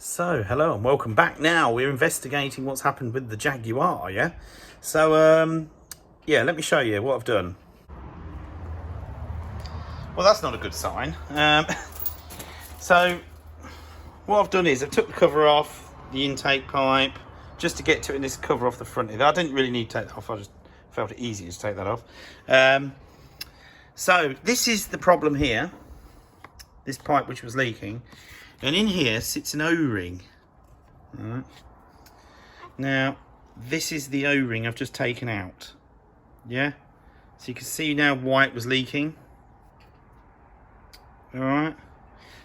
So, hello and welcome back. Now we're investigating what's happened with the Jaguar, yeah? So, yeah, let me show you what I've done. Well, that's not a good sign. So, what I've done is I've took the cover off the intake pipe just to get to it in this cover off the front here. I didn't really need to take that off, I just felt it easier to take that off. So, this is the problem here. This pipe which was leaking. And in here sits an O-ring. Right. Now, this is the O-ring I've just taken out. Yeah? So you can see now why it was leaking. Alright.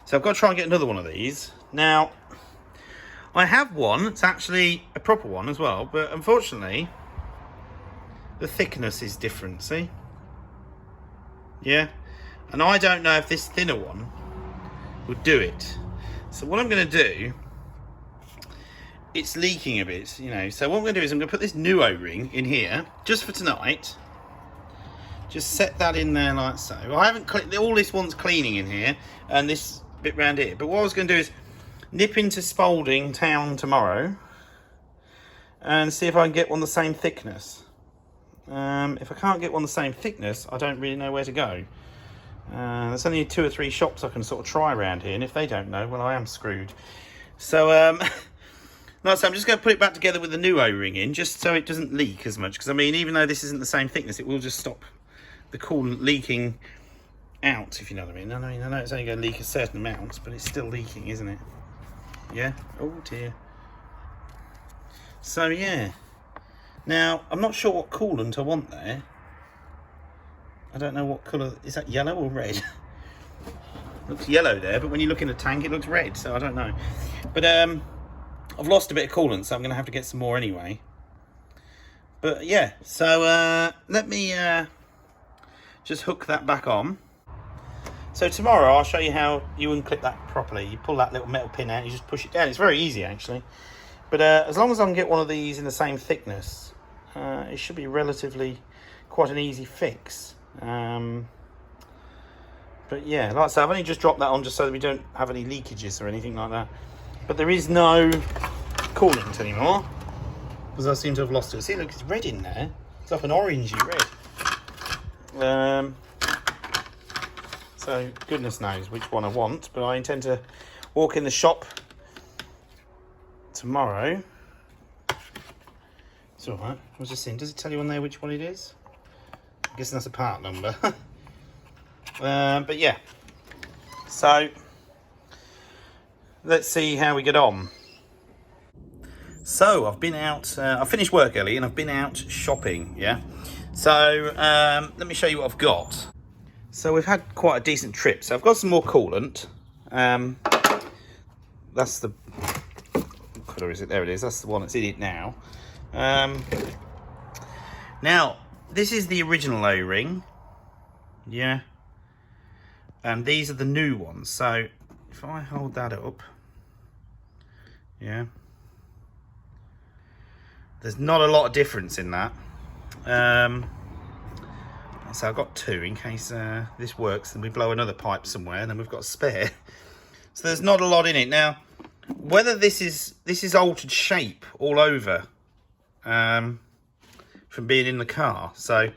So I've got to try and get another one of these. Now, I have one. It's actually a proper one as well. But unfortunately, the thickness is different, see? Yeah? And I don't know if this thinner one would do it. So what I'm going to do, it's leaking a bit, you know. So what I'm going to do is I'm going to put this new O-ring in here, just for tonight. Just set that in there like so. I haven't cleaned, all this wants cleaning in here, and this bit round here. But what I was going to do is nip into Spalding town tomorrow, and see if I can get one the same thickness. If I can't get one the same thickness, I don't really know where to go. There's only 2 or 3 shops I can sort of try around here, and if they don't know, well, I am screwed. So, no, so I'm just going to put it back together with the new O-ring in, just so it doesn't leak as much. Because, I mean, even though this isn't the same thickness, it will just stop the coolant leaking out, if you know what I mean. I know it's only going to leak a certain amount, but it's still leaking, isn't it? Yeah? Oh, dear. So, yeah. Now, I'm not sure what coolant I want there. I don't know what colour, is that yellow or red? Looks yellow there, but when you look in the tank it looks red, so I don't know. But I've lost a bit of coolant, so I'm going to have to get some more anyway. But yeah, so let me just hook that back on. So tomorrow I'll show you how you unclip that properly. You pull that little metal pin out, you just push it down. It's very easy actually. But as long as I can get one of these in the same thickness, it should be relatively quite an easy fix. But yeah, like I said, I've only just dropped that on just so that we don't have any leakages or anything like that. But there is no coolant anymore because I seem to have lost it. See, look, it's red in there. It's like an orangey red. So goodness knows which one I want, but I intend to walk in the shop tomorrow. It's all right. I was just seeing, does it tell you on there which one it is? I'm guessing that's a part number. But yeah, so let's see how we get on. So I've been out, I finished work early and I've been out shopping, yeah. So let me show you what I've got. So we've had quite a decent trip. So I've got some more coolant. That's the, what colour is it? There it is. That's the one that's in it now. Now, this is the original O-ring, yeah, and these are the new ones. So if I hold that up, yeah, there's not a lot of difference in that. So I've got 2 in case this works and we blow another pipe somewhere and then we've got a spare. So there's not a lot in it. Now, whether this is altered shape all over, from being in the car. So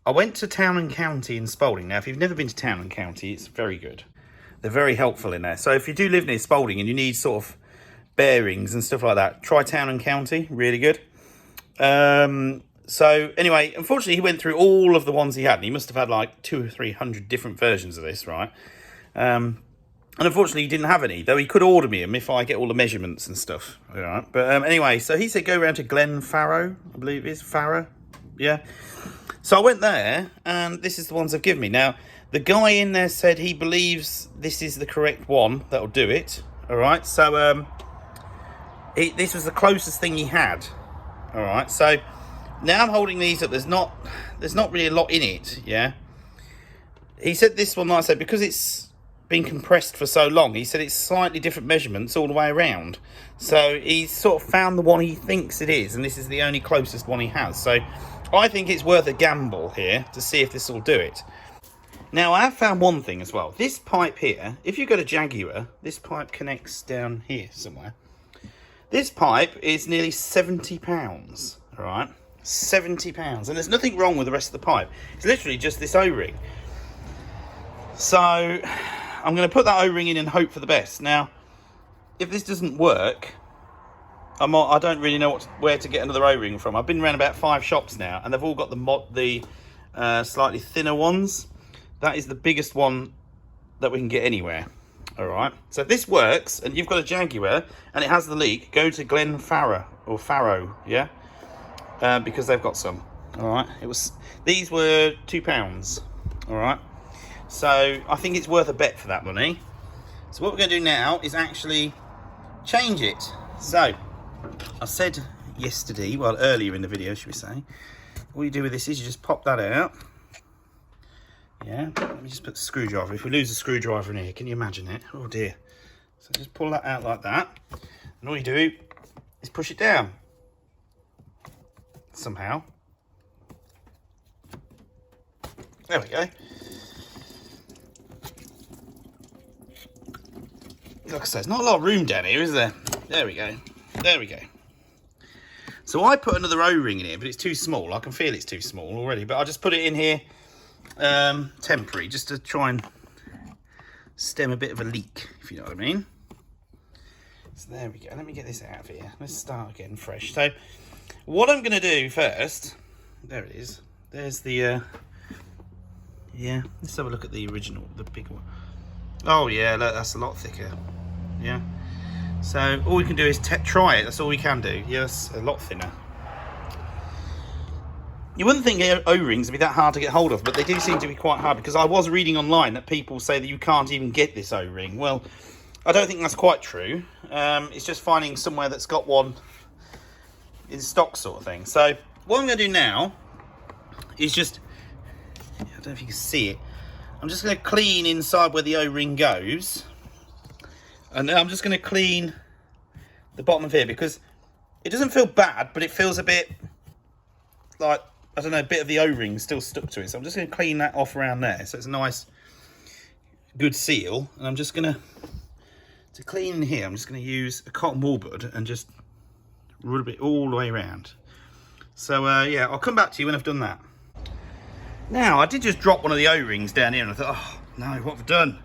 I went to Town and County in Spalding. Now if you've never been to Town and County, it's very good. They're very helpful in there. So if you do live near Spalding and you need sort of bearings and stuff like that, try Town and County, really good. So anyway, unfortunately he went through all of the ones he had, and he must have had like 200 or 300 different versions of this, right? And unfortunately he didn't have any, though he could order me them if I get all the measurements and stuff. All right. But anyway, so he said go around to Glen Farrow, I believe it is, Farrow, yeah. So I went there, and this is the ones they've given me. Now, the guy in there said he believes this is the correct one that'll do it, all right? So this was the closest thing he had, all right? So now I'm holding these up. There's not really a lot in it, yeah. He said this one, like I said, because it's been compressed for so long, he said it's slightly different measurements all the way around. So he's sort of found the one he thinks it is, and this is the only closest one he has. So I think it's worth a gamble here to see if this will do it. Now, I have found one thing as well. This pipe here, if you go to Jaguar, this pipe connects down here somewhere. This pipe is nearly £70, all right? £70. And there's nothing wrong with the rest of the pipe. It's literally just this O-ring. So, I'm going to put that O-ring in and hope for the best. Now, if this doesn't work, I don't really know where to get another O-ring from. I've been around about 5 shops now, and they've all got the slightly thinner ones. That is the biggest one that we can get anywhere. All right. So if this works, and you've got a Jaguar, and it has the leak, go to Glen Farrow or Farrow, yeah, because they've got some. All right. These were £2. All right. So I think it's worth a bet for that money. So what we're going to do now is actually change it. So I said yesterday, well, earlier in the video, should we say, all you do with this is you just pop that out. Yeah, let me just put the screwdriver. If we lose a screwdriver in here, can you imagine it? Oh dear. So just pull that out like that. And all you do is push it down. Somehow. There we go. Like I said, there's not a lot of room down here, is there? There we go. There we go. So I put another O-ring in here, but it's too small. I can feel it's too small already, but I'll just put it in here temporary, just to try and stem a bit of a leak, if you know what I mean. So there we go. Let me get this out of here. Let's start again fresh. So what I'm going to do first, there it is. There's the, yeah, let's have a look at the original, the big one. Oh yeah, look, that's a lot thicker. Yeah. So all we can do is try it. That's all we can do. Yes, a lot thinner. You wouldn't think O-rings would be that hard to get hold of, but they do seem to be quite hard, because I was reading online that people say that you can't even get this O-ring. Well, I don't think that's quite true. It's just finding somewhere that's got one in stock, sort of thing. So what I'm going to do now is just, I don't know if you can see it, I'm just going to clean inside where the O-ring goes. And then I'm just going to clean the bottom of here, because it doesn't feel bad, but it feels a bit like, I don't know, a bit of the O-ring still stuck to it. So I'm just going to clean that off around there. So it's a nice, good seal. And I'm just going to clean in here, I'm just going to use a cotton wool bud and just rub it all the way around. So yeah, I'll come back to you when I've done that. Now, I did just drop one of the O-rings down here, and I thought, oh no, what have I done?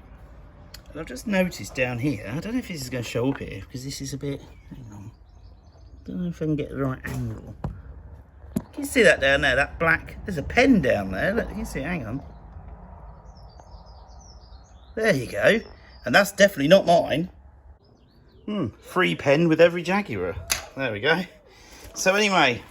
And I've just noticed down here, I don't know if this is going to show up here, because this is a bit, hang on, don't know if I can get the right angle. Can you see that down there, that black, there's a pen down there, look, you can see it, hang on. There you go, and that's definitely not mine. Free pen with every Jaguar. There we go. So anyway,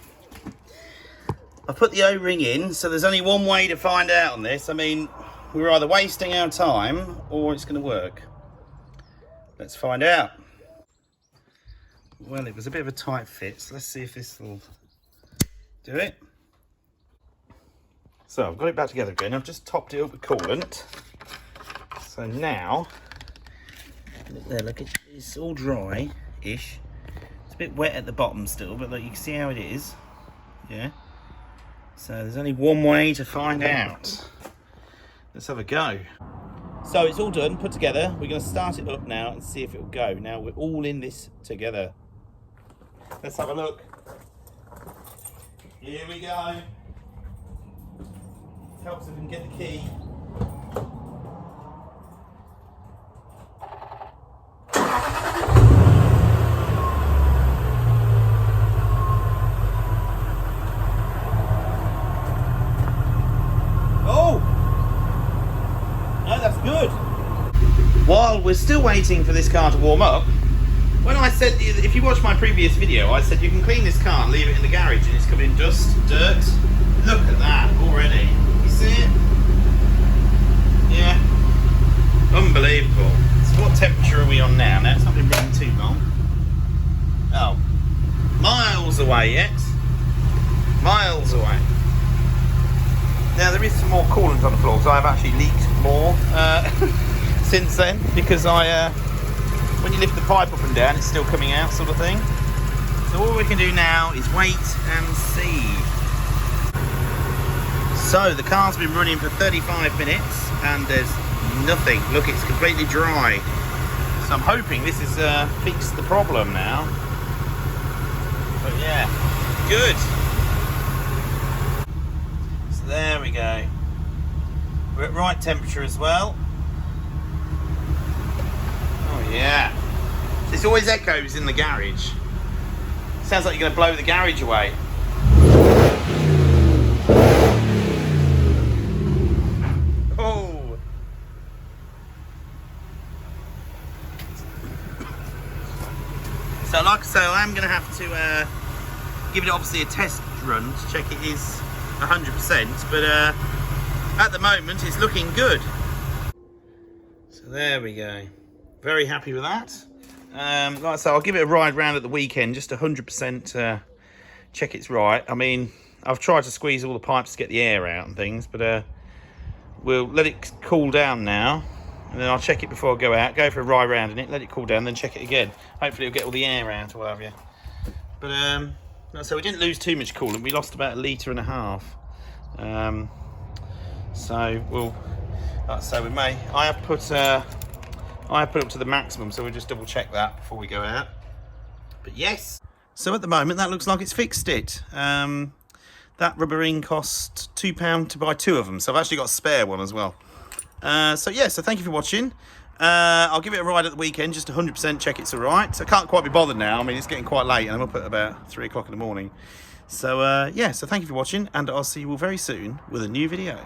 I put the O-ring in, so there's only one way to find out on this. I mean, we're either wasting our time or it's going to work. Let's find out. Well, it was a bit of a tight fit, so let's see if this will do it. So I've got it back together again. I've just topped it up with coolant. So now, look there, look, it's all dry-ish. It's a bit wet at the bottom still, but look, you can see how it is. Yeah. So there's only one way to find out. Let's have a go. So it's all done, put together. We're going to start it up now and see if it will go. Now we're all in this together. Let's have a look. Here we go. Helps if we can get the key. While we're still waiting for this car to warm up, when I said, if you watch my previous video, I said you can clean this car and leave it in the garage and it's covered in dust, dirt. Look at that already. You see it? Yeah. Unbelievable. So what temperature are we on now? Now it's not been running too long. Oh. Miles away yet. Miles away. Now there is some more coolant on the floor, so I've actually leaked more since then, because when you lift the pipe up and down, it's still coming out, sort of thing. So all we can do now is wait and see. So the car's been running for 35 minutes and there's nothing. Look, it's completely dry. So I'm hoping this has fixed the problem now. But yeah, good. So there we go. We're at right temperature as well. Oh yeah. This always echoes in the garage. Sounds like you're going to blow the garage away. Oh. So like I say, I am going to have to give it obviously a test run to check it is 100%, but at the moment it's looking good. So there we go. Very happy with that. Like I say, I'll give it a ride round at the weekend, just 100% check it's right. I mean, I've tried to squeeze all the pipes to get the air out and things, but we'll let it cool down now, and then I'll check it before I go out, go for a ride round in it, let it cool down, then check it again. Hopefully it'll get all the air out or what have you. But like I say, we didn't lose too much coolant. We lost about 1.5 litres. So we'll, like I say, we may. I have put up to the maximum, so we'll just double check that before we go out. But yes. So at the moment, that looks like it's fixed it. That rubber ring cost £2 to buy 2 of them, so I've actually got a spare one as well. So yeah, so thank you for watching. I'll give it a ride at the weekend, just 100% check it's all right. I can't quite be bothered now. I mean, it's getting quite late and I'm up at about 3 o'clock in the morning. So yeah, so thank you for watching, and I'll see you all very soon with a new video.